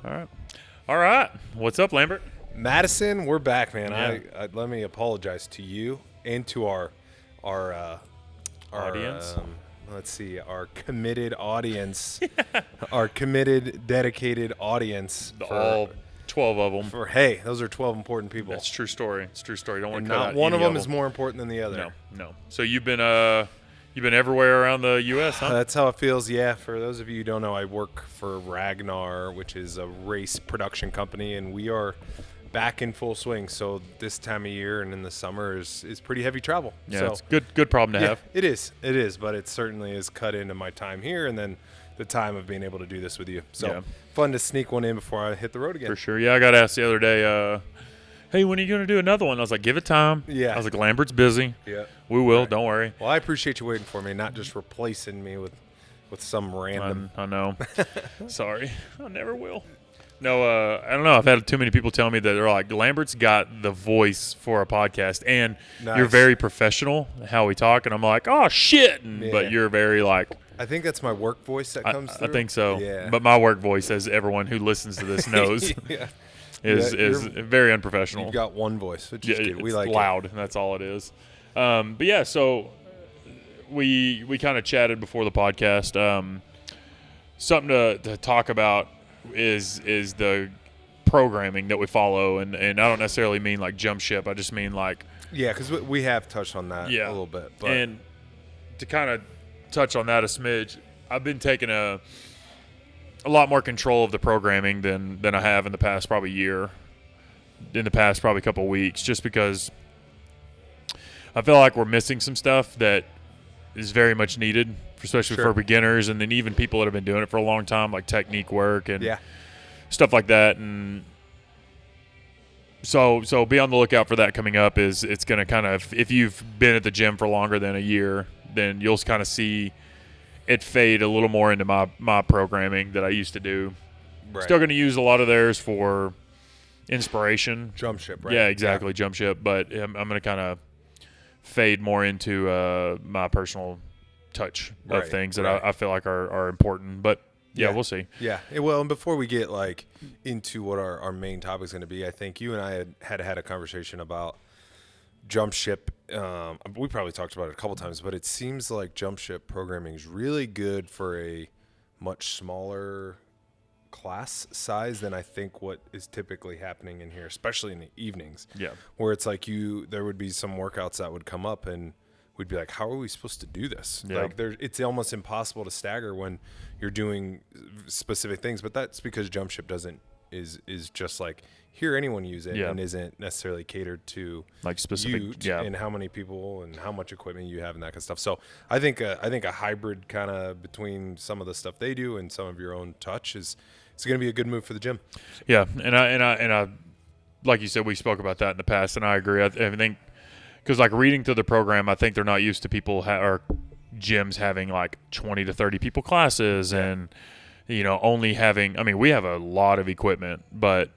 All right. What's up, Lambert? Madison, we're back, man. Yeah. I let me apologize to you and to our Audience? Let's see, our committed audience, our committed, dedicated audience. All 12 of them. Hey, those are 12 important people. That's a true story. It's a true story. Don't want And to cut not out one of any them is more important than the other. No. So you've been everywhere around the U.S., huh? That's how it feels, yeah. For those of you who don't know, I work for Ragnar, which is a race production company, and we are back in full swing. So this time of year and in the summer is pretty heavy travel. Yeah, so, it's good problem to have. It is, but it certainly is cut into my time here and then the time of being able to do this with you. So fun to sneak one in before I hit the road again. For sure. Yeah, I got asked the other day, hey, when are you going to do another one? I was like, give it time. Yeah. I was like, Lambert's busy. Yeah. We will. Right. Don't worry. Well, I appreciate you waiting for me, not just replacing me with some random. I know. Sorry. I never will. No, I don't know. I've had too many people tell me that they're like, Lambert's got the voice for a podcast, and you're very professional how we talk. And I'm like, oh, shit. But you're very like. I think that's my work voice that comes through. I think so. Yeah. But my work voice, as everyone who listens to this knows, is very unprofessional. You've got one voice, which is good. We like loud, and that's all it is. But yeah, so we kind of chatted before the podcast. Something to talk about is the programming that we follow, and I don't necessarily mean like jump ship. I just mean like because we have touched on that a little bit. But. And to kind of touch on that a smidge, I've been taking a lot more control of the programming than I have in the past probably year, in the past probably couple of weeks, just because I feel like we're missing some stuff that is very much needed, especially for beginners, and then even people that have been doing it for a long time, like technique work and stuff like that. And so be on the lookout for that coming up. It's going to kind of, if you've been at the gym for longer than a year, then you'll kind of see it fade a little more into my programming that I used to do. Right. Still going to use a lot of theirs for inspiration. Jump ship, right? Yeah, exactly, jump ship. But I'm going to kind of fade more into my personal touch of things that I feel like are important. But, we'll see. Yeah. Well, and before we get like into what our main topic is going to be, I think you and I had a conversation about jump ship. We probably talked about it a couple times, but it seems like jump ship programming is really good for a much smaller class size than I think what is typically happening in here, especially in the evenings. Yeah. Where it's like there would be some workouts that would come up and we'd be like, how are we supposed to do this? Yeah. Like it's almost impossible to stagger when you're doing specific things, but that's because jump ship is just like, here anyone use it and isn't necessarily catered to like specific and how many people and how much equipment you have and that kind of stuff. So I think a hybrid kind of between some of the stuff they do and some of your own touch it's going to be a good move for the gym. Yeah, and I like you said, we spoke about that in the past, and I agree. I think because like reading through the program, I think they're not used to people or gyms having like 20 to 30 people classes and only having. I mean, we have a lot of equipment, but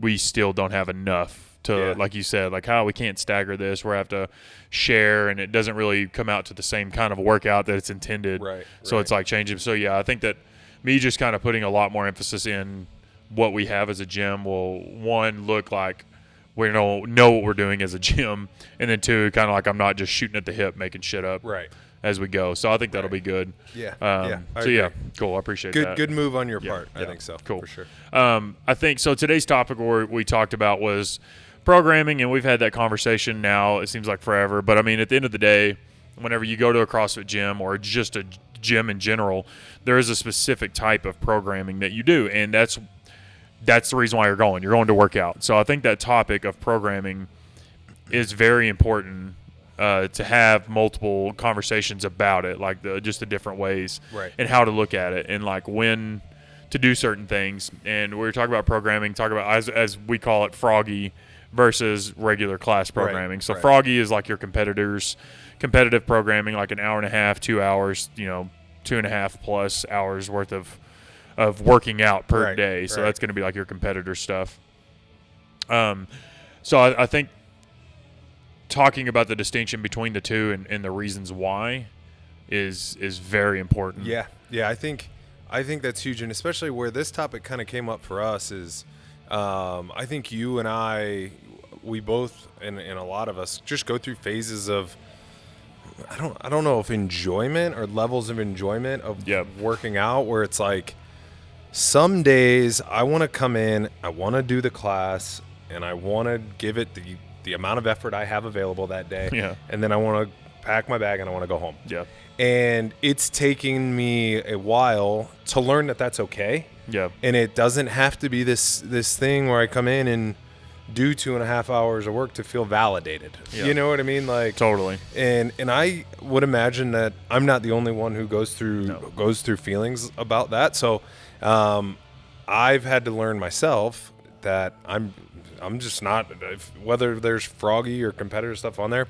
we still don't have enough to, like you said, like how we can't stagger this. We have to share, and it doesn't really come out to the same kind of workout that it's intended. Right. So it's like changing. So I think that me just kind of putting a lot more emphasis in what we have as a gym will, one, look like we know what we're doing as a gym, and then two, kind of like I'm not just shooting at the hip, making shit up. Right. As we go. So I think that'll be good. Yeah. Cool. I appreciate that. Good move on your part. I think so. Cool. For sure. I think so. Today's topic we talked about was programming, and we've had that conversation now, it seems like forever. But I mean, at the end of the day, whenever you go to a CrossFit gym or just a gym in general, there is a specific type of programming that you do. And that's the reason why you're going. You're going to work out. So I think that topic of programming is very important. To have multiple conversations about it, like just the different ways and how to look at it and like when to do certain things. And we were talking about programming, talk about as we call it, froggy versus regular class programming. So froggy is like your competitive programming, like an hour and a half, 2 hours, 2.5 plus hours worth of working out per day. So that's going to be like your competitor stuff. So I think talking about the distinction between the two and the reasons why is very important. Yeah. I think I think that's huge, and especially where this topic kind of came up for us is, I think you and we both, and a lot of us, just go through phases of, I don't know if enjoyment or levels of enjoyment of working out, where it's like, some days I want to come in, I want to do the class, and I want to give it the amount of effort I have available that day. Yeah. And then I want to pack my bag and I want to go home. Yeah. And it's taking me a while to learn that that's okay. Yeah. And it doesn't have to be this thing where I come in and do 2.5 hours of work to feel validated. Yeah. You know what I mean? Like, totally. And I would imagine that I'm not the only one who goes through feelings about that. So I've had to learn myself that I'm just not, whether there's froggy or competitor stuff on there,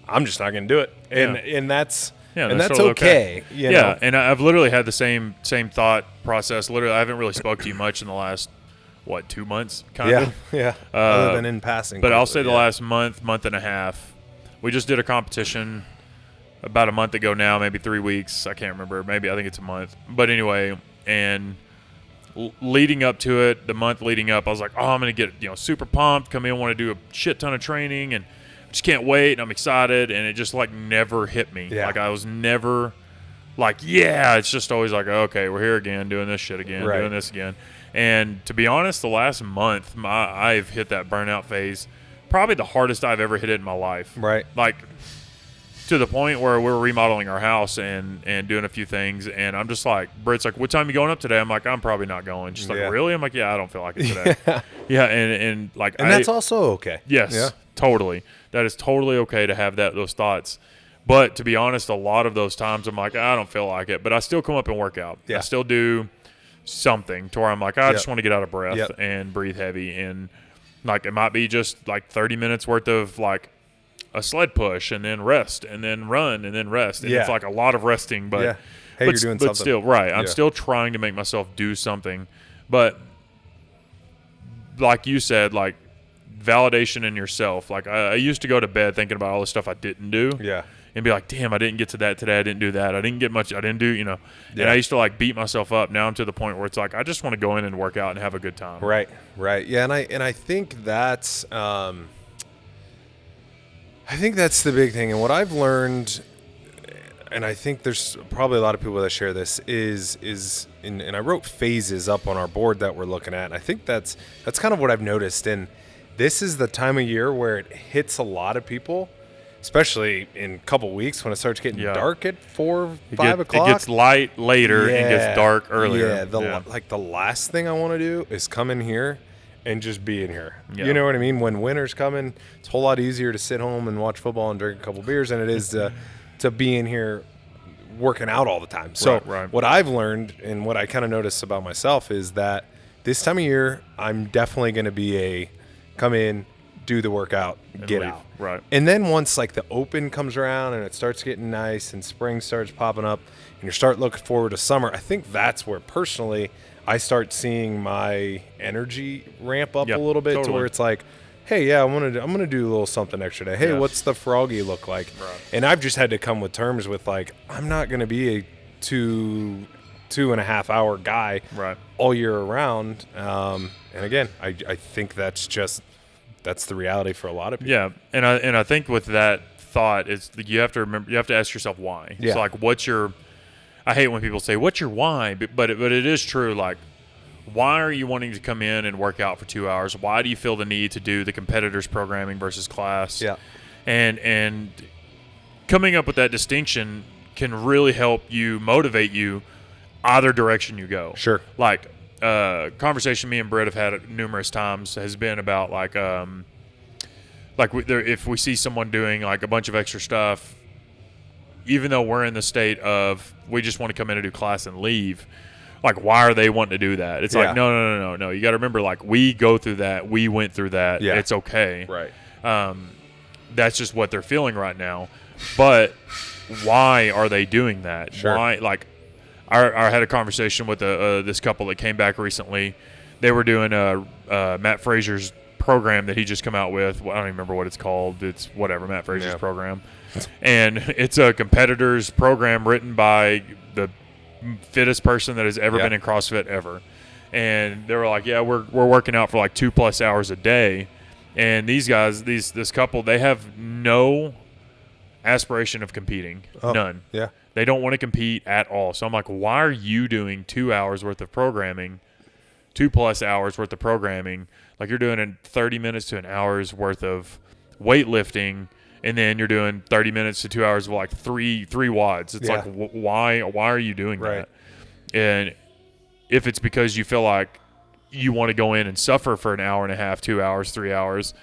I'm just not going to do it. And that's totally okay. You know? And I've literally had the same thought process. Literally, I haven't really spoke to you much in the last 2 months, kind of. Yeah. Other than in passing. But I'll say the last month and a half, we just did a competition about a month ago now, maybe 3 weeks. I can't remember. Maybe I think it's a month. But anyway, and leading up to it, the month leading up, I was like, oh, I'm going to get super pumped, come in, want to do a shit ton of training, and just can't wait, and I'm excited, and it just never hit me. Yeah. I was never it's just always okay, we're here again, doing this shit again, doing this again. And to be honest, the last month, I've hit that burnout phase, probably the hardest I've ever hit it in my life. Right. To the point where we're remodeling our house and doing a few things, and I'm just like, Britt's like, what time are you going up today? I'm like, I'm probably not going. She's like, really? I'm like, yeah, I don't feel like it today. And that's also okay. Yes, totally. That is totally okay to have those thoughts. But to be honest, a lot of those times I'm like, I don't feel like it, but I still come up and work out. Yeah. I still do something to where I'm like, I just want to get out of breath and breathe heavy, and it might be just 30 minutes worth of a sled push, and then rest, and then run, and then rest. And it's a lot of resting, but you're doing something. But still, right. I'm still trying to make myself do something. But like you said, validation in yourself. I used to go to bed thinking about all the stuff I didn't do. Yeah. And be like, damn, I didn't get to that today. I didn't do that. I didn't get much. I didn't do, And I used to beat myself up. Now I'm to the point where it's I just want to go in and work out and have a good time. Right. Yeah, and I think that's the big thing. And what I've learned, and I think there's probably a lot of people that share this, is and I wrote phases up on our board that we're looking at. And I think that's kind of what I've noticed. And this is the time of year where it hits a lot of people, especially in a couple weeks when it starts getting dark at 4, 5 o'clock. It gets light later and gets dark earlier. Yeah, the last thing I want to do is come in here and just be in here. Yeah. You know what I mean? When winter's coming, it's a whole lot easier to sit home and watch football and drink a couple beers than it is to be in here working out all the time. So what I've learned and what I kind of notice about myself is that this time of year, I'm definitely going to be come in, do the workout, get out. Right. And then once the open comes around and it starts getting nice and spring starts popping up and you start looking forward to summer, I think that's where personally I start seeing my energy ramp up a little bit to where it's hey, I'm gonna do a little something extra today. Hey, what's the froggy look like? Right. And I've just had to come with terms with I'm not gonna be a 2.5 hour guy all year around. And again, I think that's the reality for a lot of people. Yeah, and I think with that thought, it's you have to remember, you have to ask yourself why. Yeah. So what's your? I hate when people say what's your why, but it is true. Why are you wanting to come in and work out for 2 hours? Why do you feel the need to do the competitors programming versus class? Yeah, and coming up with that distinction can really help you motivate you either direction you go. Sure. Conversation me and Britt have had numerous times has been about if we see someone doing a bunch of extra stuff, even though we're in the state of we just want to come in and do class and leave, why are they wanting to do that? It's no. You got to remember, we go through that, we went through that. Yeah. It's okay. Right. That's just what they're feeling right now. But why are they doing that? Sure. Why I had a conversation with this couple that came back recently. They were doing Matt Frazier's program that he just come out with. Well, I don't even remember what it's called. It's whatever, Matt Frazier's program. And it's a competitor's program written by the fittest person that has ever been in CrossFit ever. And they were like, yeah, we're working out for like 2+ hours a day. And these guys, this couple, they have no aspiration of competing. None. Yeah. They don't want to compete at all. So I'm like, why are you doing 2 hours worth of programming, 2+ hours worth of programming? Like you're doing in 30 minutes to an hour's worth of weightlifting, and then you're doing 30 minutes to 2 hours of like three wads. It's like, why are you doing that? And if it's because you feel like you want to go in and suffer for an hour and a half, 2 hours, 3 hours,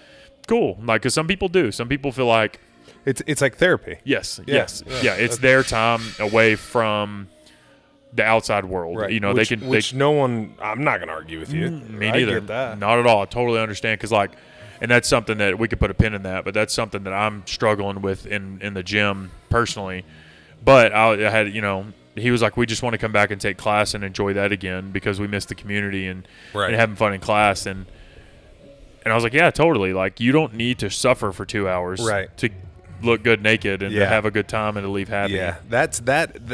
cool. Like, because some people do. Some people feel like it's like therapy. Yes. It's their time away from the outside world. Right. You know, no one. I'm not going to argue with you. Me neither. I get that. Not at all. I totally understand. Because and that's something that we could put a pin in that. But that's something that I'm struggling with in the gym personally. But I had, he was like, we just want to come back and take class and enjoy that again because we miss the community and having fun in class. And I was like, yeah, totally. Like, you don't need to suffer for 2 hours to look good naked and to have a good time and to leave happy. Yeah, that's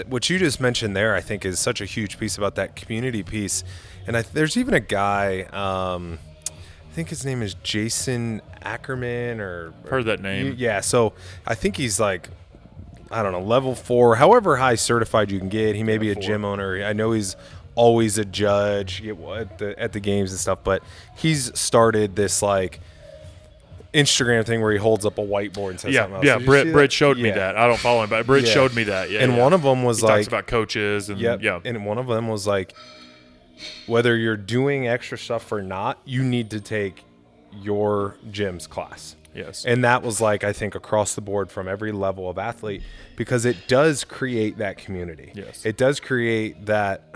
what you just mentioned there, I think, is such a huge piece about that community piece. And there's even a guy, I think his name is Jason Ackerman or heard that name. Yeah, so I think he's like, I don't know, level 4, however high certified you can get. He may be a gym owner. I know he's always a judge at the games and stuff, but he's started this like Instagram thing where he holds up a whiteboard and says something else. Yeah, Britt showed me that. I don't follow him, but Britt showed me that. Yeah, and one of them was he like talks about coaches and and one of them was like, whether you're doing extra stuff or not, you need to take your gym's class. Yes. And that was like, I think, across the board from every level of athlete, because it does create that community. Yes. It does create that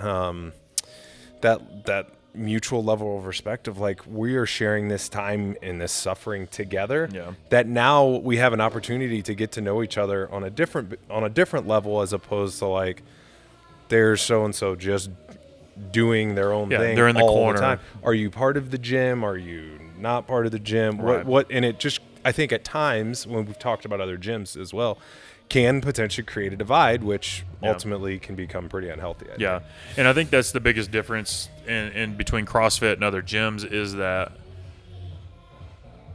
that mutual level of respect of like, we are sharing this time and this suffering together. Yeah. That now we have an opportunity to get to know each other on a different level, as opposed to like, there's so and so just doing their own thing. They're in the all corner. The time. Are you part of the gym? Are you not part of the gym? Right. What? And it just, I think at times when we've talked about other gyms as well, can potentially create a divide, which ultimately can become pretty unhealthy. I think. And I think that's the biggest difference in between CrossFit and other gyms is that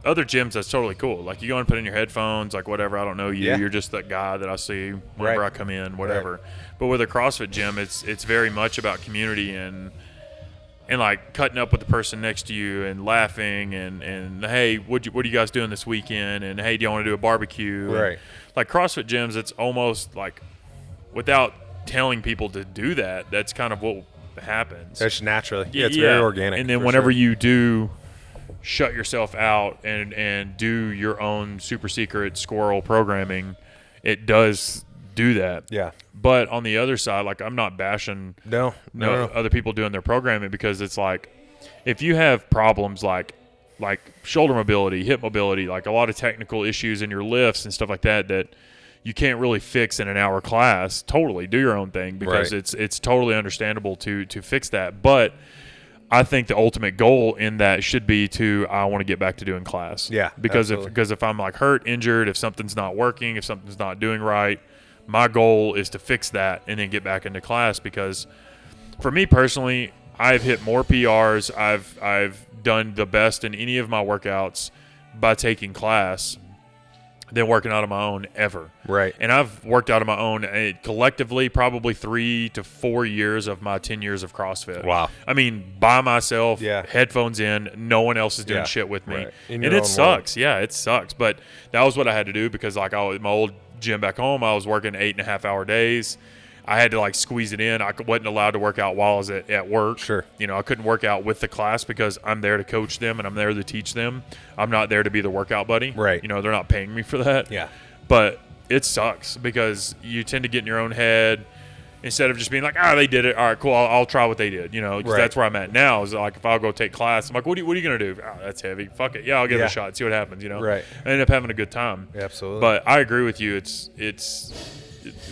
other gyms, that's totally cool. Like, you go and put in your headphones, like, whatever, I don't know you. You're just that guy that I see whenever I come in, whatever. Right. But with a CrossFit gym, it's very much about community and like cutting up with the person next to you and laughing and hey, what are you guys doing this weekend? And hey, do you want to do a barbecue? Right. And like CrossFit gyms, it's almost like, without telling people to do that, that's kind of what happens. That's naturally. Yeah, it's very organic. And then whenever you do shut yourself out and do your own super secret squirrel programming, it does do that. Yeah. But on the other side, like, I'm not bashing no. other people doing their programming, because it's like, if you have problems like shoulder mobility, hip mobility, like a lot of technical issues in your lifts and stuff like that you can't really fix in an hour class, totally do your own thing, because it's totally understandable to fix that. But I think the ultimate goal in that should be I want to get back to doing class. Yeah. Because if I'm like hurt, injured, if something's not working, if something's not doing right, my goal is to fix that and then get back into class. Because for me personally, I've hit more PRs. I've done the best in any of my workouts by taking class than working out on my own ever. Right. And I've worked out on my own collectively probably 3 to 4 years of my 10 years of CrossFit. Wow. I mean, by myself, headphones in, no one else is doing shit with me. Right. And it sucks. World. Yeah, it sucks. But that was what I had to do, because like my old gym back home, I was working 8.5-hour days. I had to like squeeze it in. I wasn't allowed to work out while I was at work. Sure. I couldn't work out with the class because I'm there to coach them and I'm there to teach them. I'm not there to be the workout buddy. Right. They're not paying me for that. Yeah. But it sucks, because you tend to get in your own head instead of just being like, they did it. All right, cool. I'll try what they did. That's where I'm at now. Is like, if I'll go take class, I'm like, what are you going to do? That's heavy. Fuck it. Yeah, I'll give it a shot. See what happens, Right. I end up having a good time. Absolutely. But I agree with you. It's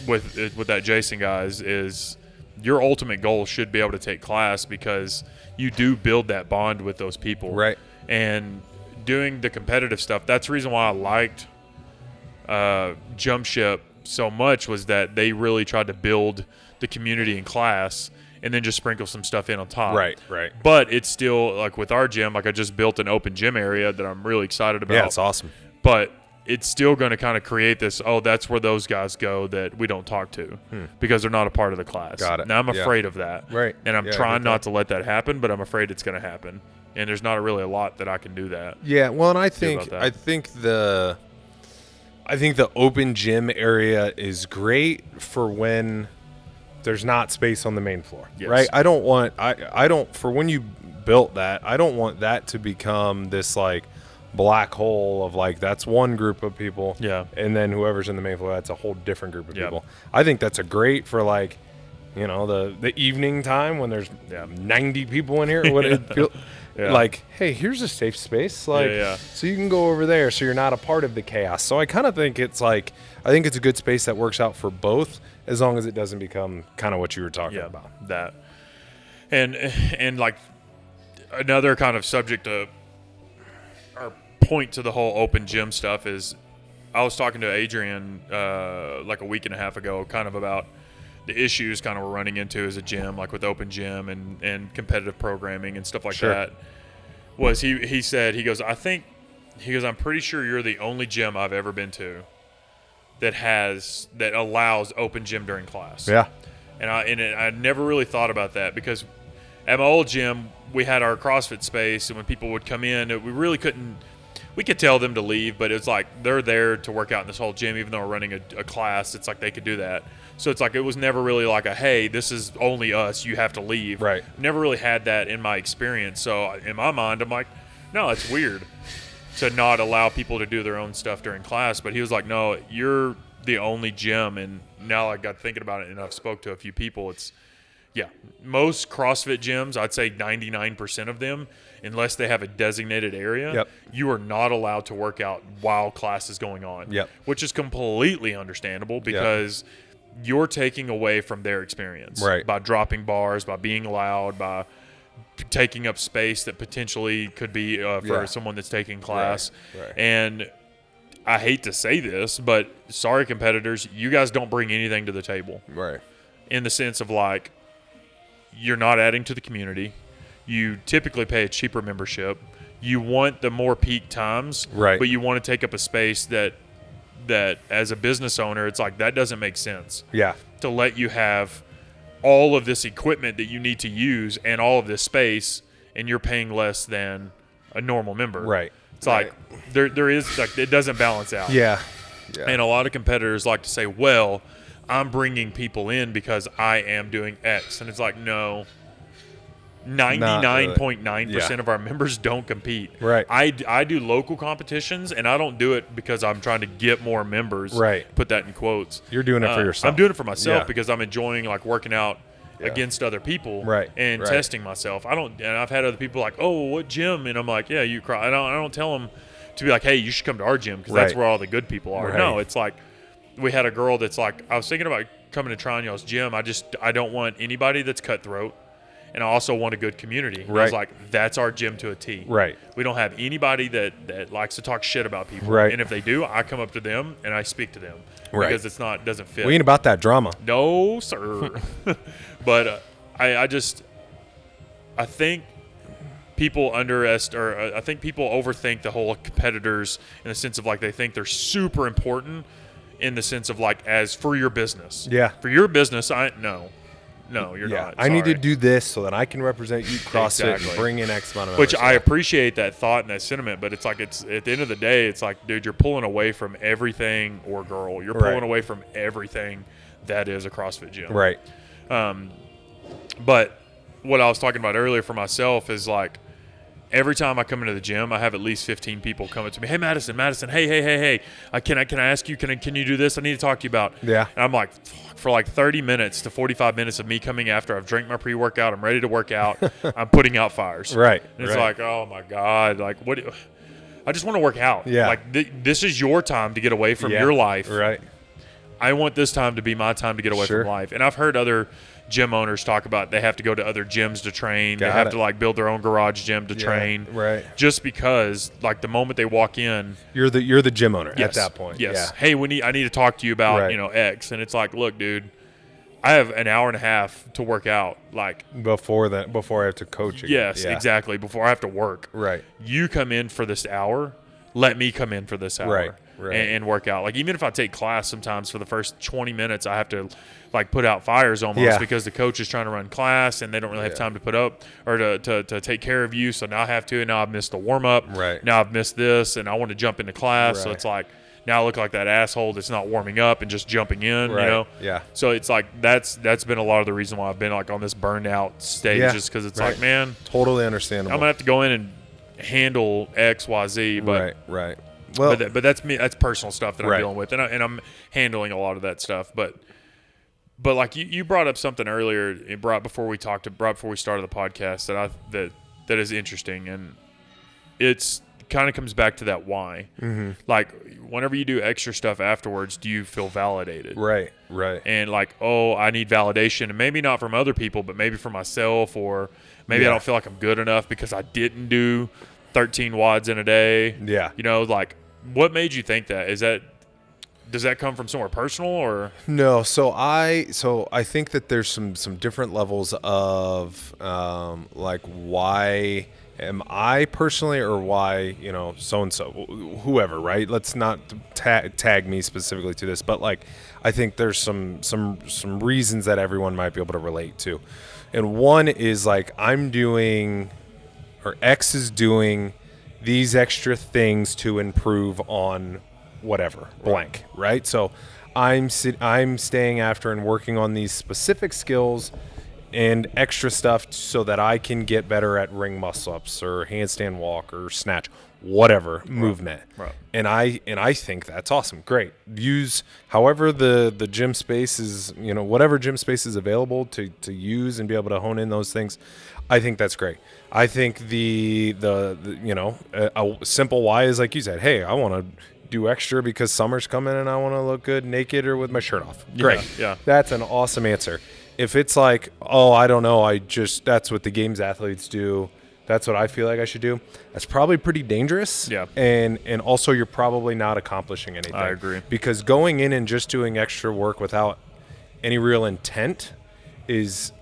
with that Jason guys, is your ultimate goal should be able to take class, because you do build that bond with those people. Right. And doing the competitive stuff, that's the reason why I liked Jump Ship so much, was that they really tried to build the community in class, and then just sprinkle some stuff in on top. Right. But it's still, like with our gym, like I just built an open gym area that I'm really excited about. Yeah, it's awesome. But it's still going to kind of create this, that's where those guys go that we don't talk to because they're not a part of the class. Got it. Now, I'm afraid of that. Right. And I'm trying not to let that happen, but I'm afraid it's going to happen. And there's not really a lot that I can do that. Yeah, well, and I think the open gym area is great for when there's not space on the main floor, right? I don't for when you built that, I don't want that to become this like black hole of like that's one group of people, and then whoever's in the main floor, that's a whole different group of people. I think that's a great for like, the evening time when there's 90 people in here. What it feel like? Hey, here's a safe space, like so you can go over there, so you're not a part of the chaos. So I kind of think it's like I think it's a good space that works out for both, as long as it doesn't become kind of what you were talking about. That and like another kind of subject of or point to the whole open gym stuff is I was talking to Adrian like a week and a half ago kind of about the issues kind of we're running into as a gym, like with open gym and competitive programming and stuff like that. Was he said, he goes, I'm pretty sure you're the only gym I've ever been to that allows open gym during class. Yeah. And I never really thought about that because at my old gym, we had our CrossFit space, and when people would come in, we could tell them to leave, but it's like they're there to work out in this whole gym, even though we're running a class. It's like they could do that. So it's like it was never really like hey, this is only us, you have to leave. Right. Never really had that in my experience. So in my mind, I'm like, no, it's weird to not allow people to do their own stuff during class. But he was like, no, you're the only gym. And now I got thinking about it, and I've spoke to a few people. Most CrossFit gyms, I'd say 99% of them, unless they have a designated area, you are not allowed to work out while class is going on, which is completely understandable because you're taking away from their experience by dropping bars, by being loud, by taking up space that potentially could be for someone that's taking class. And I hate to say this, but sorry, competitors, you guys don't bring anything to the table. In the sense of like, you're not adding to the community. You typically pay a cheaper membership. You want the more peak times, but you want to take up a space that as a business owner, it's like that doesn't make sense. To let you have all of this equipment that you need to use and all of this space, and you're paying less than a normal member. It's like there is like it doesn't balance out. And a lot of competitors like to say, well, I'm bringing people in because I am doing X. And it's like, no, 99.9% of our members don't compete. I do local competitions, and I don't do it because I'm trying to get more members. Put that in quotes. You're doing it for yourself. I'm doing it for myself because I'm enjoying like working out against other people and testing myself. And I've had other people like, oh, what gym? And I'm like, yeah, you cry. I don't tell them to be like, hey, you should come to our gym because that's where all the good people are. No, it's like, we had a girl that's like, I was thinking about coming to try on y'all's gym. I don't want anybody that's cutthroat, and I also want a good community. I was like, that's our gym to a T. We don't have anybody that likes to talk shit about people. And if they do, I come up to them and I speak to them because it doesn't fit. We ain't about that drama. No, sir. But I think people I think people overthink the whole competitors in the sense of like they think they're super important. In the sense of like, as for your business. For your business, no, you're not. I need to do this so that I can represent you CrossFit and bring in X amount of members. Which I appreciate that thought and that sentiment, but it's like it's at the end of the day, it's like, dude, you're pulling away from everything, or girl, you're pulling away from everything that is a CrossFit gym. But what I was talking about earlier for myself is like, every time I come into the gym, I have at least 15 people coming to me. Hey, Madison, hey. Can I ask you? Can you do this? I need to talk to you about. And I'm like, for like 30 minutes to 45 minutes of me coming after I've drank my pre-workout, I'm ready to work out. I'm putting out fires. And it's like, oh my God, like what? I just want to work out. Like this is your time to get away from your life. I want this time to be my time to get away from life. And I've heard other gym owners talk about they have to go to other gyms to train. They have to like build their own garage gym to train. Just because like the moment they walk in, you're the gym owner at that point. Hey, I need to talk to you about X. And it's like, look, dude, I have an hour and a half to work out. Like before I have to coach again. Yes, exactly. Before I have to work. Right. You come in for this hour. Let me come in for this hour. Right. And work out. Like even if I take class, sometimes for the first 20 minutes, I have to like put out fires almost because the coach is trying to run class and they don't really have time to put up or to take care of you. So now I have to. And now I've missed the warm up. Right. Now I've missed this, and I want to jump into class. Right. So it's like now I look like that asshole that's not warming up and just jumping in. Right. You know. Yeah. So it's like that's been a lot of the reason why I've been like on this burnout stage, just because it's like, man, totally understandable. I'm gonna have to go in and handle X, Y, Z. But right. Well, but that's me. That's personal stuff that I'm Right. dealing with, and I'm handling a lot of that stuff. But like you brought up something earlier, before we started the podcast that is interesting, and it's kind of comes back to that why. Mm-hmm. Like whenever you do extra stuff afterwards, do you feel validated? Right. And like, oh, I need validation, and maybe not from other people, but maybe from myself, or maybe I don't feel like I'm good enough because I didn't do 13 wads in a day. Yeah. You know, like what made you think that? Does that come from somewhere personal or? No. So I think that there's some different levels of like why am I personally, or why, so-and-so, whoever, right? Let's not tag me specifically to this, but like, I think there's some reasons that everyone might be able to relate to. And one is like, I'm doing, or X is doing these extra things to improve on whatever, blank, right? So I'm staying after and working on these specific skills and extra stuff so that I can get better at ring muscle-ups or handstand walk or snatch, whatever movement. Right. And I think that's awesome. Great. Use however the gym space is, whatever gym space is available to use and be able to hone in those things. I think that's great. I think a simple why is like you said, hey, I want to do extra because summer's coming and I want to look good naked or with my shirt off. Great. Yeah. That's an awesome answer. If it's like, oh, I don't know, that's what the games athletes do, that's what I feel like I should do, that's probably pretty dangerous. Yeah. And also you're probably not accomplishing anything. I agree. Because going in and just doing extra work without any real intent is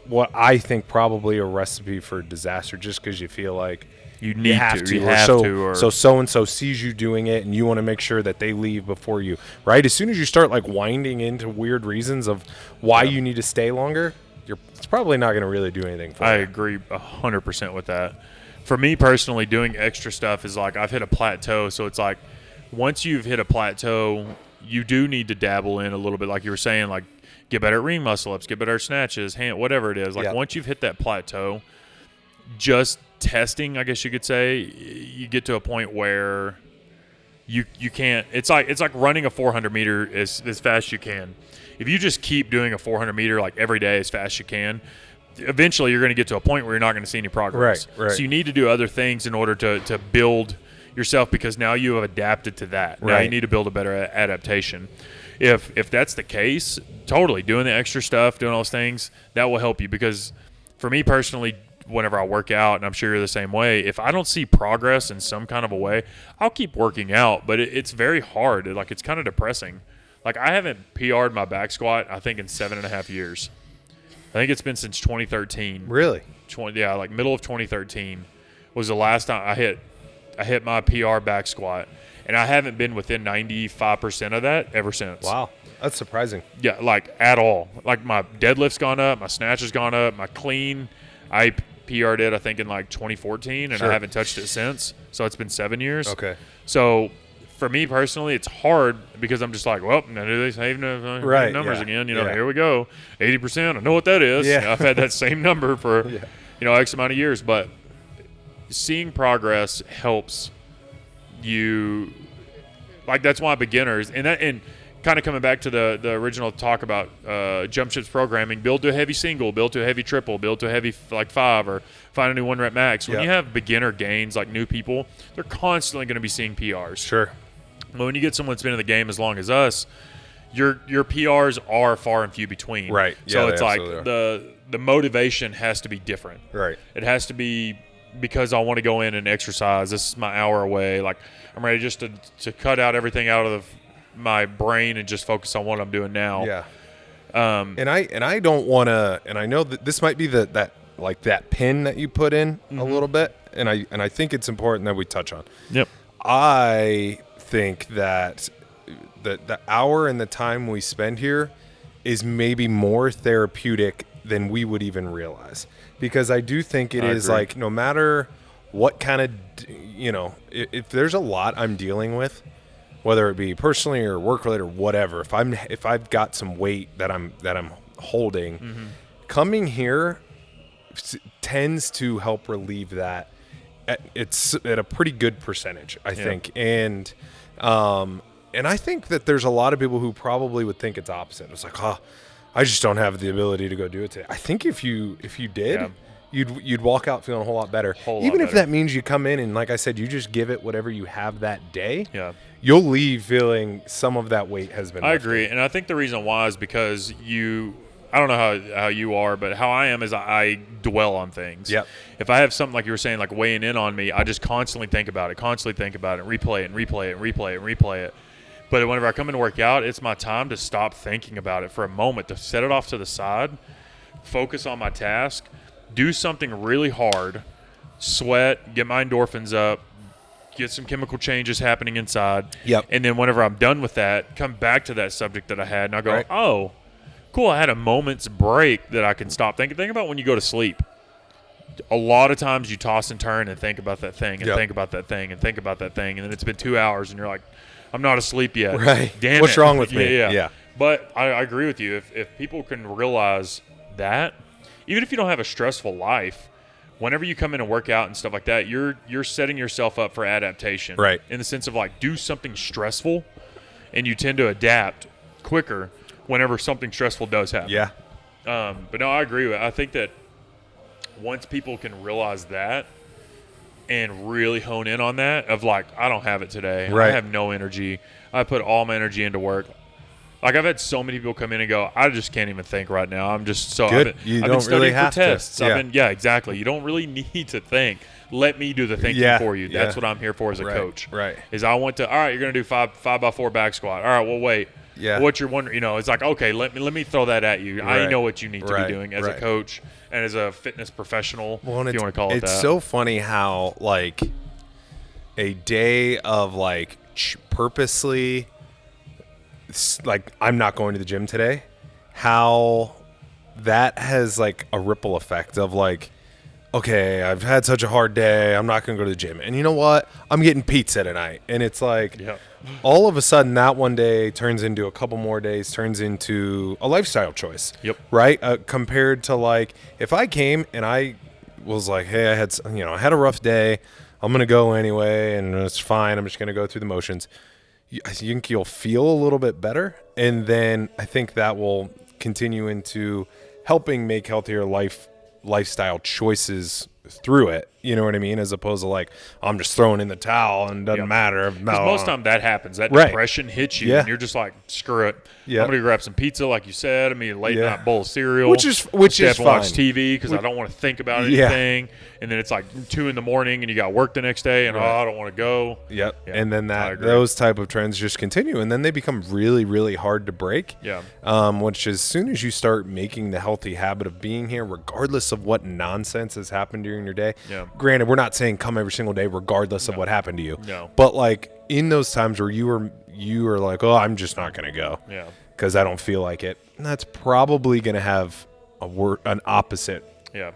what I think probably a recipe for disaster, just because you feel like you have to, so so-and-so sees you doing it and you want to make sure that they leave before you, right? As soon as you start like winding into weird reasons of why you need to stay longer, it's probably not going to really do anything for you. I agree 100% with that. For me personally, doing extra stuff is like I've hit a plateau. So it's like once you've hit a plateau, you do need to dabble in a little bit, like you were saying, like get better at ring muscle-ups, get better at snatches, whatever it is. Like once you've hit that plateau, just testing, I guess you could say, you get to a point where you can't. It's like running a 400 meter as fast as you can. If you just keep doing a 400 meter like every day as fast as you can, eventually you're going to get to a point where you're not going to see any progress. Right. So you need to do other things in order to build yourself, because now you have adapted to that. Now you need to build a better adaptation. If that's the case, totally doing the extra stuff, doing all those things, that will help you. Because for me personally, whenever I work out, and I'm sure you're the same way, if I don't see progress in some kind of a way, I'll keep working out, but it's very hard. It's kind of depressing. Like I haven't PR'd my back squat, I think, in 7.5 years. I think it's been since 2013. Really? Like middle of 2013 was the last time I hit my PR back squat, and I haven't been within 95% of that ever since. Wow, that's surprising. Yeah, like at all. Like my deadlift's gone up, my snatch has gone up, my clean, I PR'd it I think in like 2014, and I haven't touched it since. So it's been 7 years. Okay. So for me personally, it's hard because I'm just like, well, now do they save numbers again? Here we go, 80%. I know what that is. Yeah. I've had that same number for X amount of years, but seeing progress helps you. Like that's why beginners and kind of coming back to the original talk about jump ships programming, build to a heavy single, build to a heavy triple, build to a heavy like 5, or find a new 1 rep max. When you have beginner gains, like new people, they're constantly going to be seeing PRs. Sure. But when you get someone that's been in the game as long as us, your PRs are far and few between. Right. So Yeah, it's like the motivation has to be different. Right. It has to be because I want to go in and exercise. This is my hour away. Like I'm ready just to cut out everything out of my brain and just focus on what I'm doing now. Yeah. And I don't want to, and I know that this might be that pin that you put in a little bit, and I think it's important that we touch on. Yep. I think that the hour and the time we spend here is maybe more therapeutic than we would even realize, because I do think it is agree. like, no matter what kind of, if there's a lot I'm dealing with, whether it be personally or work related or whatever, if I've got some weight that I'm holding, coming here tends to help relieve that. It's at a pretty good percentage, I think. And I think that there's a lot of people who probably would think it's opposite. It's like, I just don't have the ability to go do it today. I think if you did, you'd walk out feeling a whole lot better. Even if that means you come in and, like I said, you just give it whatever you have that day. Yeah. You'll leave feeling some of that weight has been lifted. I agree. And I think the reason why is because I don't know how you are, but how I am is I dwell on things. Yep. If I have something like you were saying, like weighing in on me, I just constantly think about it, replay it. But whenever I come in to work out, it's my time to stop thinking about it for a moment, to set it off to the side, focus on my task, do something really hard, sweat, get my endorphins up, get some chemical changes happening inside. Yep. And then whenever I'm done with that, come back to that subject that I had, and I go, oh, cool, I had a moment's break that I can stop thinking. Think about when you go to sleep. A lot of times you toss and turn and think about that thing and think about that thing and think about that thing, and then it's been 2 hours and you're like, I'm not asleep yet. Right. Damn What's it. wrong with me? Yeah. But I agree with you. If people can realize that, even if you don't have a stressful life, whenever you come in and work out and stuff like that, you're setting yourself up for adaptation. Right. In the sense of, like, do something stressful, and you tend to adapt quicker whenever something stressful does happen. Yeah. But no, I agree with it. I think that once people can realize that and really hone in on that, of like, I don't have it today. Right. I have no energy. I put all my energy into work. Like, I've had so many people come in and go, I just can't even think right now. I'm just so good. I've been You don't studying really have for tests. to. Yeah. Exactly. You don't really need to think. Let me do the thinking for you. That's what I'm here for as a coach. Right. Is I want to, all right, you're going to do 5x4 back squat. All right, well, wait. Yeah. What you're wondering, it's like, okay, let me throw that at you. I know what you need to be doing as a coach and as a fitness professional, if you want to call it that. It's so funny how, like, a day of, like, purposely, like, I'm not going to the gym today, how that has, like, a ripple effect of, like, okay, I've had such a hard day, I'm not going to go to the gym. And you know what? I'm getting pizza tonight. And it's like, all of a sudden that one day turns into a couple more days, turns into a lifestyle choice. Yep. Right? Compared to, like, if I came and I was like, hey, I had a rough day, I'm going to go anyway, and it's fine, I'm just going to go through the motions. I think you'll feel a little bit better. And then I think that will continue into helping make healthier lifestyle choices through it, you know what I mean, as opposed to, like, I'm just throwing in the towel and it doesn't matter. Because most time that happens, that depression hits you and you're just like, screw it, I'm gonna grab some pizza, like you said, late night bowl of cereal, which is fine. Watch TV because I don't want to think about anything, and then it's like 2 a.m. and you got work the next day, and I don't want to go. And then those type of trends just continue, and then they become really, really hard to break. Which, as soon as you start making the healthy habit of being here, regardless of what nonsense has happened during your day. Granted, we're not saying come every single day regardless of what happened to you. But, like, in those times where you were like, oh, I'm just not going to go because I don't feel like it, that's probably going to have an opposite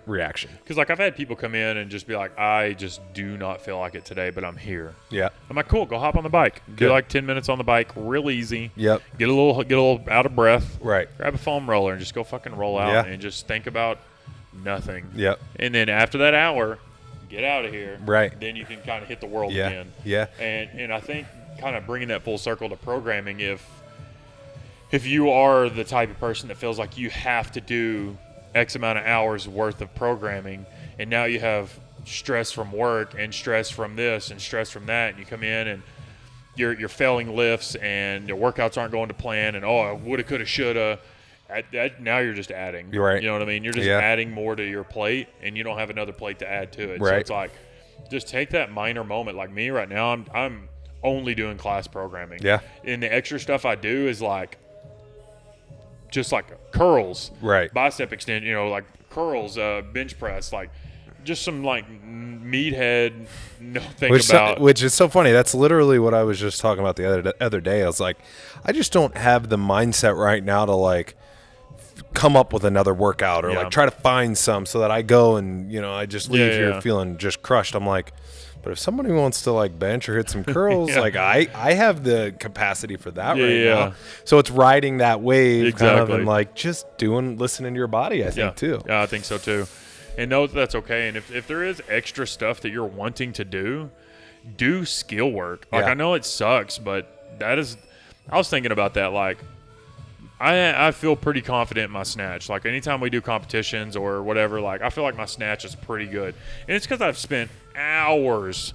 reaction. Because, like, I've had people come in and just be like, I just do not feel like it today, but I'm here. I'm like, cool, go hop on the bike. Do like 10 minutes on the bike, real easy. Get a little out of breath. Grab a foam roller and just go fucking roll out and just think about nothing. And then after that hour, get out of here. Then you can kind of hit the world again. And I think kind of bringing that full circle to programming, if you are the type of person that feels like you have to do X amount of hours worth of programming, and now you have stress from work and stress from this and stress from that, and you come in and you're failing lifts and your workouts aren't going to plan, and I woulda, coulda, shoulda. Now you're just adding. You know what I mean? You're just adding more to your plate, and you don't have another plate to add to it. So it's like, just take that minor moment. Like me right now, I'm only doing class programming. And the extra stuff I do is like just like curls, Right. bicep extension, like curls, bench press, like just some like meathead Which is so funny. That's literally what I was just talking about the other day. I was like, I just don't have the mindset right now to like come up with another workout or like try to find some so that I go and I just leave here feeling just crushed. I'm like, but if somebody wants to like bench or hit some curls, like I have the capacity for that now. So it's riding that wave kind of and like just listening to your body, I think too. Yeah, I think so too. And know that's okay. And if there is extra stuff that you're wanting to do skill work. Like I know it sucks, but I was thinking about that. Like I feel pretty confident in my snatch. Like anytime we do competitions or whatever, like I feel like my snatch is pretty good. And it's because I've spent hours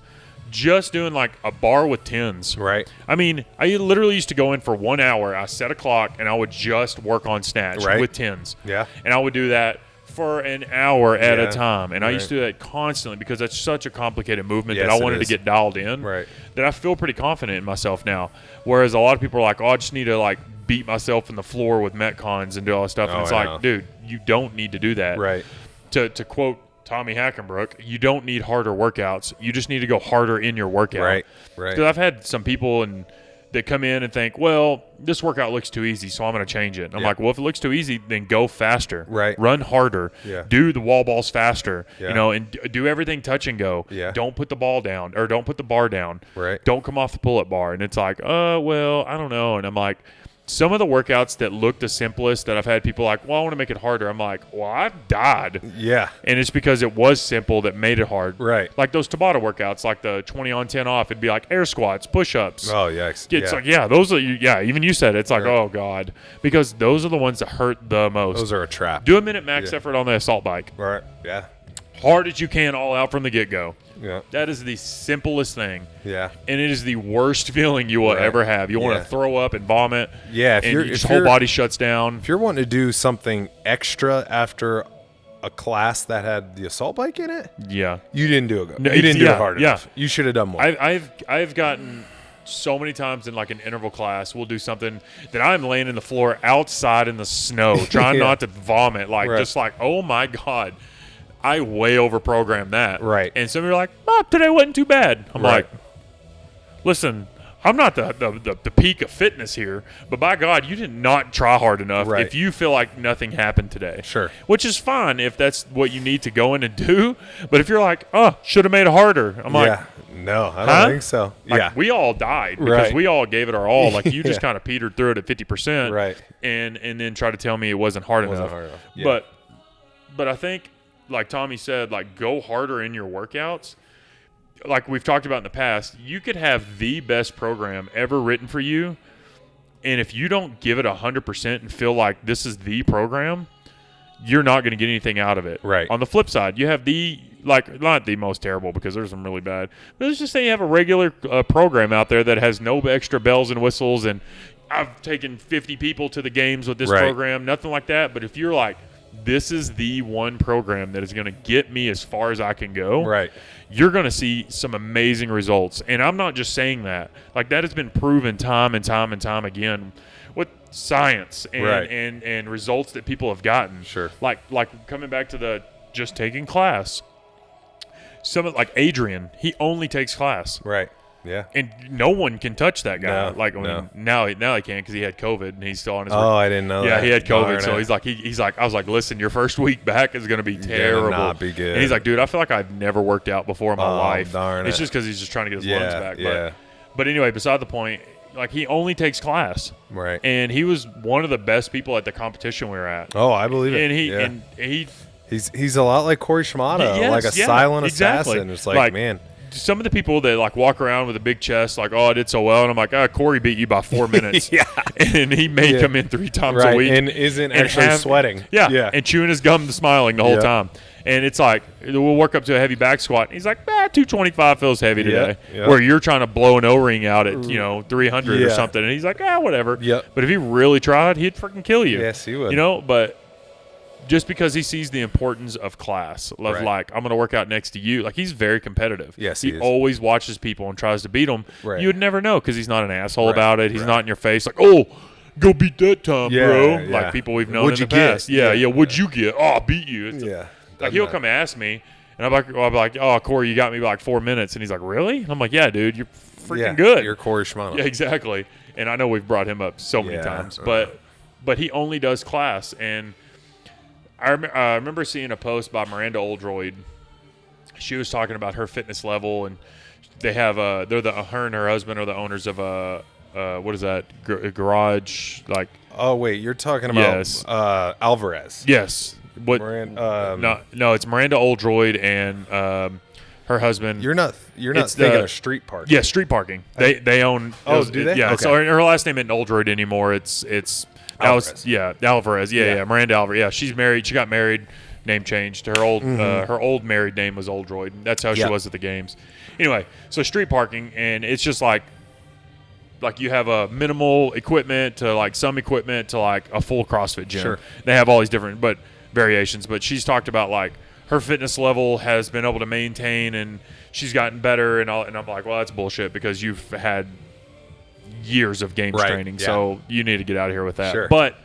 just doing like a bar with tens. Right. I mean, I literally used to go in for 1 hour. I set a clock and I would just work on snatch with tens. Yeah. And I would do that for an hour at a time. And I used to do that constantly because that's such a complicated movement that I wanted to get dialed in. Right. That I feel pretty confident in myself now. Whereas a lot of people are like, oh, I just need to like beat myself in the floor with Metcons and do all that stuff. And it's like, dude, you don't need to do that. Right. To quote Tommy Hackenbrook, you don't need harder workouts. You just need to go harder in your workout. Right. Because I've had some people that come in and think, well, this workout looks too easy, so I'm going to change it. And I'm like, well, if it looks too easy, then go faster. Right. Run harder. Yeah. Do the wall balls faster. Yeah. And do everything touch and go. Yeah. Don't put the ball down or don't put the bar down. Right. Don't come off the pull-up bar. And it's like, well, I don't know. And I'm like, some of the workouts that look the simplest that I've had people like, well, I want to make it harder. I'm like, well, I've died. Yeah. And it's because it was simple that made it hard. Right. Like those Tabata workouts, like the 20 on 10 off, it'd be like air squats, push-ups. Oh, yikes. It's like, those are, even you said it. It's like, oh, God. Because those are the ones that hurt the most. Those are a trap. Do a minute max effort on the assault bike. Right. Yeah. Hard as you can, all out from the get-go. Yeah. That is the simplest thing. Yeah. And it is the worst feeling you will ever have. You want to throw up and vomit. Yeah. Your whole body shuts down. If you're wanting to do something extra after a class that had the assault bike in it, you didn't do it. You didn't do it hard enough. You should have done more. I've gotten so many times in like an interval class, we'll do something that I'm laying in the floor outside in the snow, trying not to vomit. Like just like, oh my God. I way over-programmed that. Right. And some of you are like, today wasn't too bad. I'm like, listen, I'm not the peak of fitness here, but by God, you did not try hard enough if you feel like nothing happened today. Sure. Which is fine if that's what you need to go in and do. But if you're like, should have made it harder. I'm like, no, I don't think so. Like, we all died because we all gave it our all. Like you just kind of petered through it at 50%. Right. And then try to tell me it wasn't hard enough. Yeah. But I think, like Tommy said, like go harder in your workouts. Like we've talked about in the past, you could have the best program ever written for you, and if you don't give it 100% and feel like this is the program, you're not going to get anything out of it. Right. On the flip side, you have not the most terrible because there's some really bad, but let's just say you have a regular program out there that has no extra bells and whistles, and I've taken 50 people to the games with this program, nothing like that. But if you're like, this is the one program that is going to get me as far as I can go. Right. You're going to see some amazing results. And I'm not just saying that. Like that has been proven time and time and time again with science and results that people have gotten. Sure. Like coming back to the just taking class. Like Adrian, he only takes class. Right. Yeah. And no one can touch that guy. No, now he can because he had COVID and he's still on his I didn't know that. Yeah, he had COVID. So he's like, I was like, listen, your first week back is going to be terrible. Not be good. And he's like, dude, I feel like I've never worked out before in my life. Darn it's just because he's just trying to get his lungs back. But anyway, beside the point, like he only takes class. Right. And he was one of the best people at the competition we were at. Oh, I believe it. And he's a lot like Corey Shimada, like a silent assassin. It's like, man. Some of the people that like walk around with a big chest, like, oh, I did so well, and I'm like, Corey beat you by 4 minutes. And he may come in 3 times a week and isn't actually sweating. And chewing his gum and smiling the whole time. And it's like, we'll work up to a heavy back squat. And he's like, 225 feels heavy today. Where you're trying to blow an O-ring out at 300 or something, and he's like, whatever. But if he really tried, he'd freaking kill you. Yes, he would. But just because he sees the importance of class, like, I'm going to work out next to you. Like, he's very competitive. Yes, he always watches people and tries to beat them. Right. You would never know because he's not an asshole about it. He's not in your face like, oh, go beat that Tom, Yeah, bro. yeah. Like people we've known What'd in the you get? past. Yeah, Yeah. what'd you get? Oh, I beat you. Yeah. Like he'll come ask me, and I'll be like, oh, Corey, you got me by like 4 minutes, and he's like, really? And I'm like, yeah, dude, you're freaking good. You're Corey Shimano. Yeah, exactly. And I know we've brought him up so many times, but he only does class. And I remember seeing a post by Miranda Oldroyd. She was talking about her fitness level, and they have her and her husband are the owners of what is that garage like? Oh wait, you're talking about Alvarez. Yes. What? No, it's Miranda Oldroyd and her husband. You're not thinking of street parking. Yeah, street parking. They own. Oh, do they? Yeah. Okay. So her last name isn't Oldroyd anymore. It's Alvarez. Alvarez. Yeah, Miranda Alvarez. Yeah, she's married. She got married. Name changed. Her old married name was Oldroyd. That's how she was at the games. Anyway, so street parking, and it's just like you have a minimal equipment to like some equipment to like a full CrossFit gym. Sure. They have all these different variations, but she's talked about like her fitness level has been able to maintain, and she's gotten better, and I'm like, well, that's bullshit because you've had years of games training, so you need to get out of here with that. Sure. But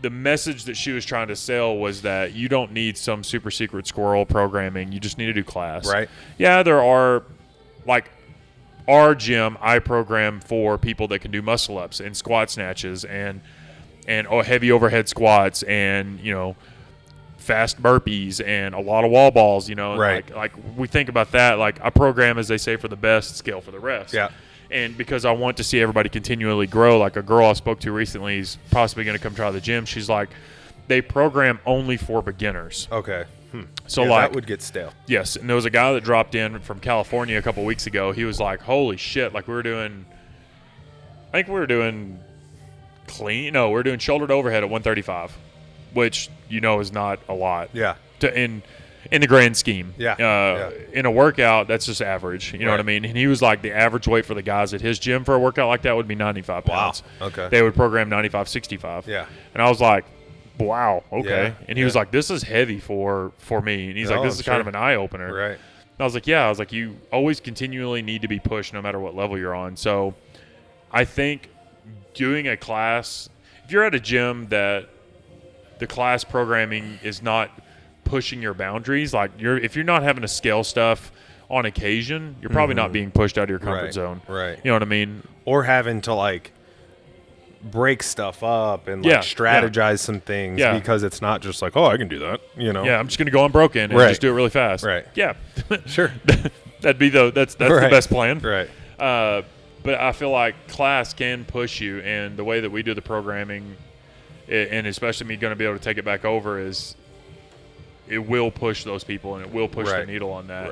the message that she was trying to sell was that you don't need some super secret squirrel programming. You just need to do class. Right. Yeah, there are, like, our gym, I program for people that can do muscle ups and squat snatches and heavy overhead squats and, fast burpees and a lot of wall balls, Right. Like we think about that. Like, I program, as they say, for the best, scale for the rest. Yeah. And because I want to see everybody continually grow, like a girl I spoke to recently is possibly going to come try the gym. She's like, they program only for beginners. Okay. So that would get stale. Yes, and there was a guy that dropped in from California a couple weeks ago. He was like, holy shit, like we were doing clean. No, we were doing shoulder to overhead at 135, which is not a lot. Yeah. In the grand scheme. Yeah. In a workout, that's just average. You know what I mean? And he was like, the average weight for the guys at his gym for a workout like that would be 95 pounds. Okay. They would program 95, 65. Yeah. And I was like, wow, okay. Yeah. And he was like, this is heavy for me. And he's like, this is kind of an eye-opener. Right. And I was like, you always continually need to be pushed no matter what level you're on. So I think doing a class, if you're at a gym that the class programming is not pushing your boundaries, like if you're not having to scale stuff on occasion, you're probably not being pushed out of your comfort zone. Right. You know what I mean? Or having to like break stuff up and like strategize some things because it's not just like, oh, I can do that, Yeah, I'm just gonna go unbroken and just do it really fast. Right. Yeah. Sure. That'd be that's the best plan. Right. But I feel like class can push you, and the way that we do the programming, and especially me going to be able to take it back over, is it will push those people, and it will push the needle on that.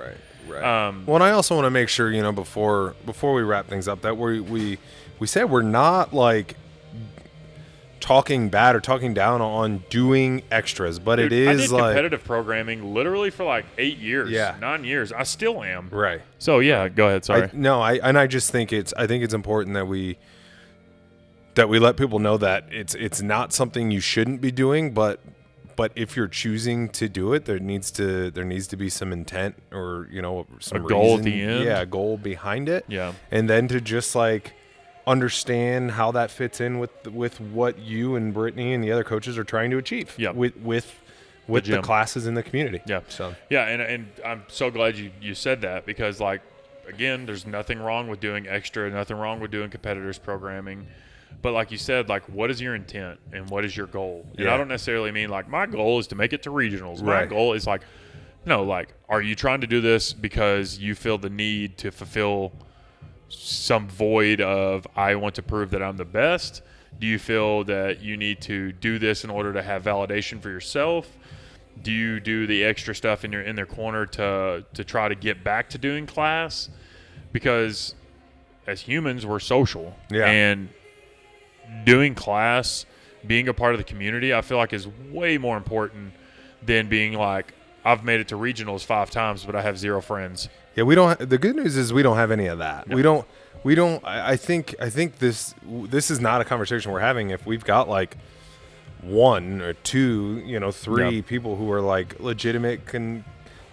Right. Well, and I also want to make sure, before we wrap things up, that we said we're not like talking bad or talking down on doing extras, but Dude, it is I did like competitive programming literally for like 8 years, 9 years. I still am. Right. So yeah, go ahead. Sorry. I just think it's important that we let people know that it's not something you shouldn't be doing, but if you're choosing to do it, there needs to be some intent or some a goal reason, at the end. Yeah, a goal behind it. Yeah. And then to just like understand how that fits in with what you and Brittany and the other coaches are trying to achieve. Yeah. With the classes in the community. Yeah. So and I'm so glad you said that, because like, again, there's nothing wrong with doing extra, nothing wrong with doing competitors programming. But like you said, like, what is your intent and what is your goal? And I don't necessarily mean like my goal is to make it to regionals. My goal is like, no, like, are you trying to do this because you feel the need to fulfill some void of, I want to prove that I'm the best? Do you feel that you need to do this in order to have validation for yourself? Do you do the extra stuff in their corner to try to get back to doing class? Because as humans, we're social. Yeah. And doing class, being a part of the community, I feel like is way more important than being like, I've made it to regionals 5 times, but I have 0 friends. Yeah, we don't. The good news is we don't have any of that. No. We don't. I think this is not a conversation we're having if we've got like 1 or 2, 3 people who are like legitimate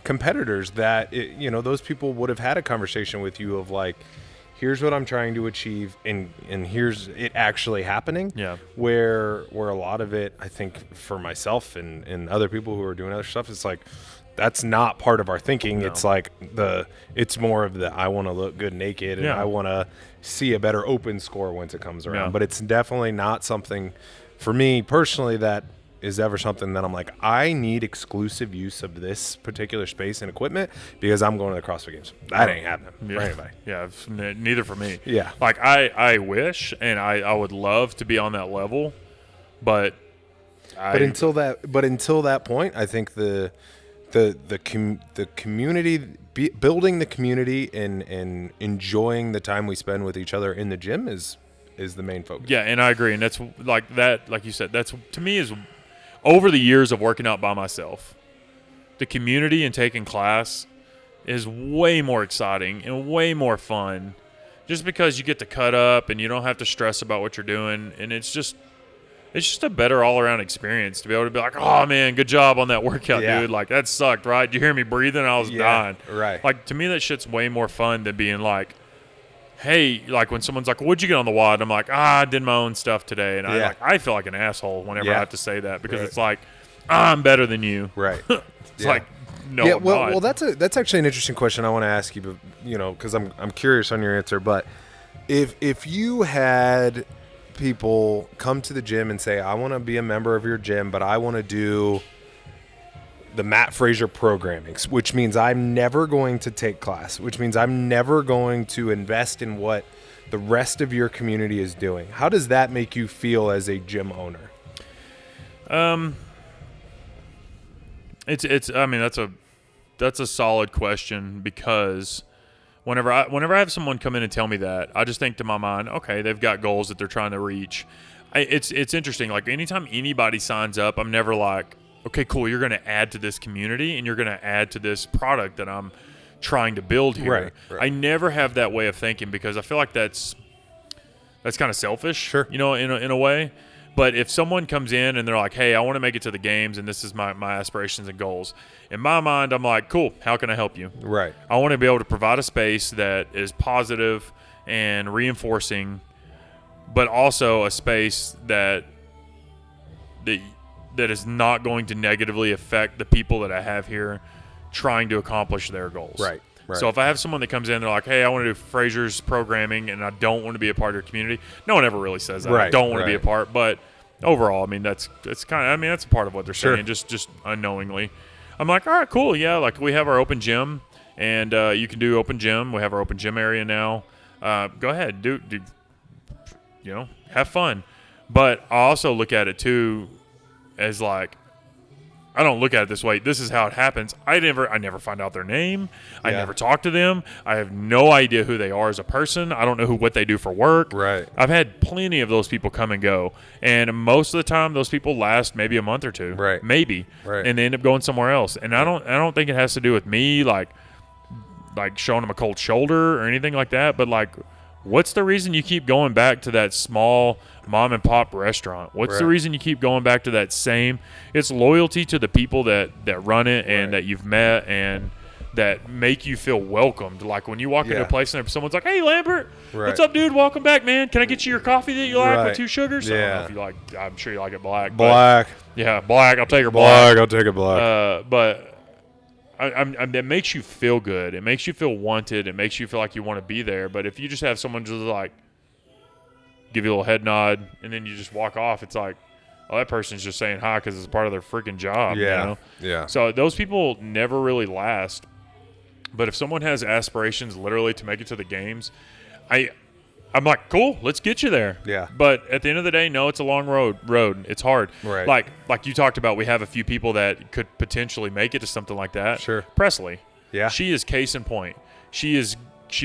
competitors that those people would have had a conversation with you of like, here's what I'm trying to achieve, and here's it actually happening. Yeah. Where a lot of it, I think, for myself and other people who are doing other stuff, it's like that's not part of our thinking. No. It's like it's more of the I want to look good naked, and I want to see a better open score once it comes around. Yeah. But it's definitely not something for me personally that is ever something that I'm like, I need exclusive use of this particular space and equipment because I'm going to the CrossFit Games. That ain't happening for anybody. Yeah, neither for me. Yeah. Like I wish, and I would love to be on that level, but until that point, I think the community, building the community and enjoying the time we spend with each other in the gym is the main focus. Yeah, and I agree, and that's like that, like you said, that's to me is over the years of working out by myself, the community and taking class is way more exciting and way more fun, just because you get to cut up and you don't have to stress about what you're doing, and it's just a better all-around experience to be able to be like, oh, man, good job on that workout, dude. Like, that sucked, right? Did you hear me breathing? I was dying. Right. Like, to me, that shit's way more fun than being like, hey, like when someone's like, what'd you get on the WOD? I'm like, I did my own stuff today. And I feel like an asshole whenever I have to say that because it's like, I'm better than you. Right. It's like, no, I'm not. Well, that's actually an interesting question I want to ask you, but, you know, because I'm curious on your answer. But if you had people come to the gym and say, I want to be a member of your gym, but I want to do the Matt Fraser programming, which means I'm never going to take class, which means I'm never going to invest in what the rest of your community is doing. How does that make you feel as a gym owner? It's I mean, that's a solid question, because whenever I have someone come in and tell me that, I just think to my mind, okay, they've got goals that they're trying to reach. It's interesting. Like, anytime anybody signs up, I'm never like, okay, cool, you're going to add to this community and you're going to add to this product that I'm trying to build here. Right. I never have that way of thinking, because I feel like that's kind of selfish, sure, you know, in a way. But if someone comes in and they're like, hey, I want to make it to the games and this is my aspirations and goals, in my mind, I'm like, cool, how can I help you? Right. I want to be able to provide a space that is positive and reinforcing, but also a space that is not going to negatively affect the people that I have here trying to accomplish their goals. Right. So if I have someone that comes in, they're like, hey, I want to do Fraser's programming and I don't want to be a part of your community. No one ever really says that. Right. I don't want to be a part. But overall, I mean, that's a part of what they're saying, just unknowingly. I'm like, all right, cool. Yeah, like we have our open gym, and you can do open gym. We have our open gym area now. Go ahead, do you know, have fun. But I also look at it too as like, I don't look at it this way. This is how it happens. I never find out their name. I never talk to them. I have no idea who they are as a person. I don't know what they do for work. Right. I've had plenty of those people come and go, and most of the time those people last maybe a month or two. Right. Maybe. Right. And they end up going somewhere else. And I don't think it has to do with me like showing them a cold shoulder or anything like that, but like, what's the reason you keep going back to that small mom and pop restaurant? What's the reason you keep going back to that same? It's loyalty to the people that run it and that you've met and that make you feel welcomed. Like when you walk into a place and someone's like, hey, Lambert, what's up, dude? Welcome back, man. Can I get you your coffee that you like with 2 sugars? Yeah. I don't know if you like, I'm sure you like it black. Black. Yeah, black. I'll take her black. I'll take it black. But it makes you feel good. It makes you feel wanted. It makes you feel like you want to be there. But if you just have someone just like give you a little head nod and then you just walk off, it's like, oh, that person's just saying hi because it's part of their freaking job. Yeah. You know? Yeah. So those people never really last. But if someone has aspirations literally to make it to the games, I'm like, cool, let's get you there. Yeah. But at the end of the day, no, it's a long road. It's hard. Right. Like you talked about, we have a few people that could potentially make it to something like that. Sure. Presley. Yeah. She is case in point. She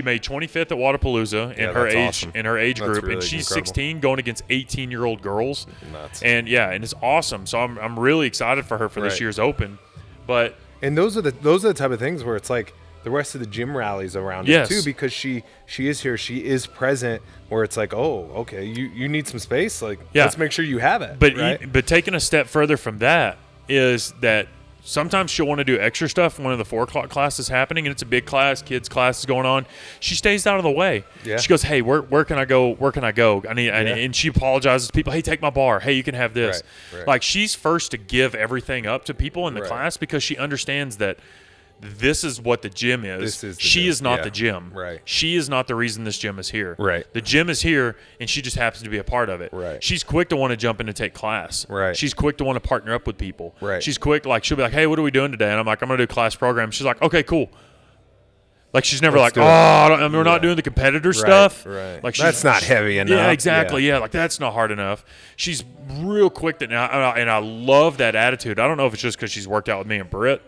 made 25th at Wadapalooza in her age awesome. in her age That's group, really and she's incredible. 16 going against 18-year-old girls. Nuts. And it's awesome. So I'm really excited for her for this year's Open. But those are the type of things where it's like the rest of the gym rallies around it too, because she is here, she is present, where it's like, oh, okay, you need some space, like let's make sure you have it. But taking a step further from that is that Sometimes she'll want to do extra stuff when one of the 4 o'clock class is happening, and it's a big class, kids class is going on. She stays out of the way. Yeah. She goes, hey, where can I go? Where can I go? And she apologizes to people. Hey, take my bar. Hey, you can have this. Right. Like, she's first to give everything up to people in the Right. class because she understands that this is what the gym is. This is the she gym. is not Yeah. the gym. Right. She is not the reason this gym is here. Right. The gym is here, and she just happens to be a part of it. Right. She's quick to want to jump in and take class. Right. She's quick to want to partner up with people. Right. She's quick, like, she'll be like, hey, what are we doing today? And I'm like, I'm going to do class program. She's like, okay, cool. Like, she's never Let's like, do it. we're not doing the competitor stuff. Right. Like, That's not heavy enough. Yeah, exactly. Yeah. Like, that's not hard enough. She's real quick and I love that attitude. I don't know if it's just because she's worked out with me and Britt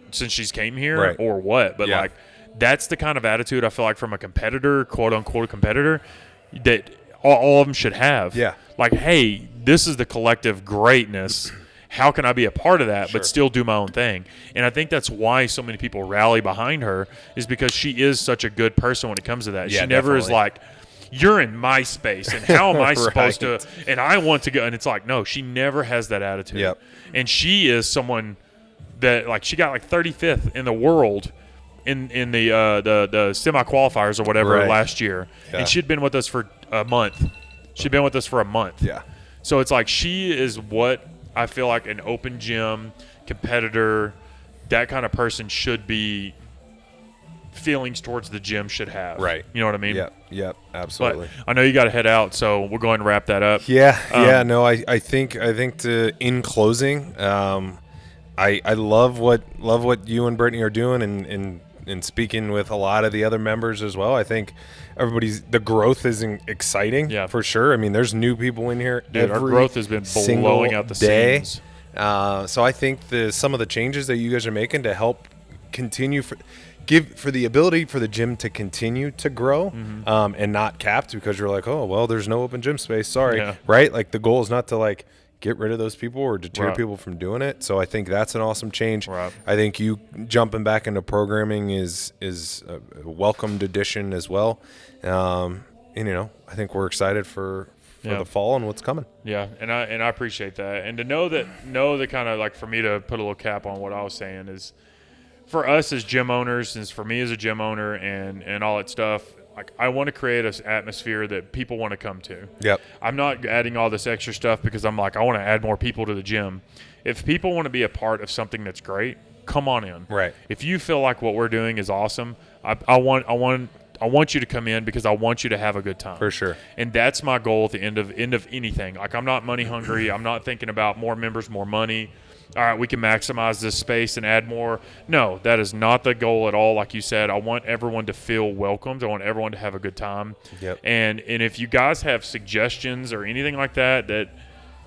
since she's came here Right. or what, but like, that's the kind of attitude I feel like from a competitor, quote unquote competitor, that all of them should have. Yeah. Like, hey, this is the collective greatness. How can I be a part of that, but still do my own thing? And I think that's why so many people rally behind her, is because she is such a good person when it comes to that. Yeah, she never is definitely. like, you're in my space, and how am I supposed Right. to? And I want to go. And it's like, no, she never has that attitude. Yep. And she is someone that, like, she got like 35th in the world in the semi qualifiers or whatever Right. last year, Yeah. and she'd been with us for a month. She'd been with us for a month. Yeah. So it's like, she is what I feel like an open gym competitor, that kind of person should be. Feelings towards the gym should have. Right. You know what I mean? Yep. Absolutely. But I know you got to head out, so we'll go ahead and wrap that up. Yeah. No, I think in closing, I love what you and Brittany are doing, and speaking with a lot of the other members as well. I think the growth is exciting. Yeah. For sure. I mean, there's new people in here. Dude, our every growth has been blowing out the day. seams. So I think some of the changes that you guys are making to help continue for the ability for the gym to continue to grow, and not capped because you're like, oh, well, there's no open gym space. Sorry. Yeah. Right. Like, the goal is not to like get rid of those people or deter Right. people from doing it. So I think that's an awesome change. Right. I think you jumping back into programming is a welcomed addition as well. And, I think we're excited for the fall and what's coming. Yeah, and I appreciate that. And to know the kind of, like, for me to put a little cap on what I was saying is, for us as gym owners, and for me as a gym owner and all that stuff, like, I want to create an atmosphere that people want to come to. Yep. I'm not adding all this extra stuff because I'm like, I want to add more people to the gym. If people want to be a part of something that's great, come on in. Right. If you feel like what we're doing is awesome, I want you to come in because I want you to have a good time. For sure. And that's my goal at the end of anything. Like, I'm not money hungry. I'm not thinking about more members, more money. All right, we can maximize this space and add more. No, that is not the goal at all. Like you said, I want everyone to feel welcomed. I want everyone to have a good time. Yep. And if you guys have suggestions or anything like that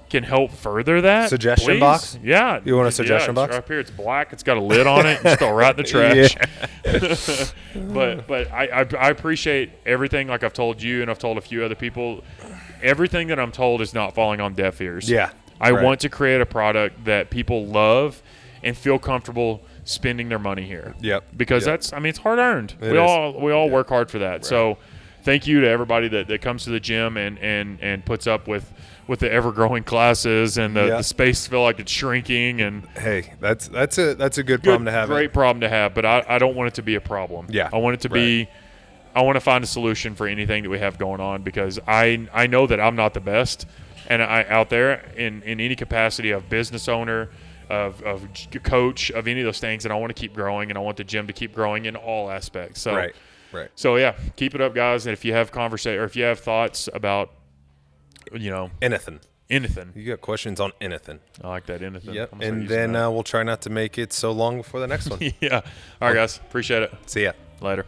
can help further that, Suggestion please. box? Yeah. You want a suggestion box? It's up here. It's black. It's got a lid on it. Just throw it right in the trash. But I appreciate everything. Like I've told you and I've told a few other people, everything that I'm told is not falling on deaf ears. Yeah. I Right. want to create a product that people love and feel comfortable spending their money here. Yep. Because Yep. it's hard earned. It We is. all work hard for that. So thank you to everybody that comes to the gym and puts up with the ever growing classes and the space feel like it's shrinking, and Hey, that's a good problem to have. great problem to have, but I don't want it to be a problem. Yeah. I want it to be I want to find a solution for anything that we have going on, because I know that I'm not the best, and I out there in any capacity of business owner, of coach, of any of those things, and I want to keep growing, and I want the gym to keep growing in all aspects. So Right. So yeah, keep it up, guys. And if you have or if you have thoughts about Anything. anything, You got questions on anything. I like that anything. Yep. I'm gonna start And using then that. we'll try not to make it so long before the next one. Yeah. All right, guys. Appreciate it. See ya. Later.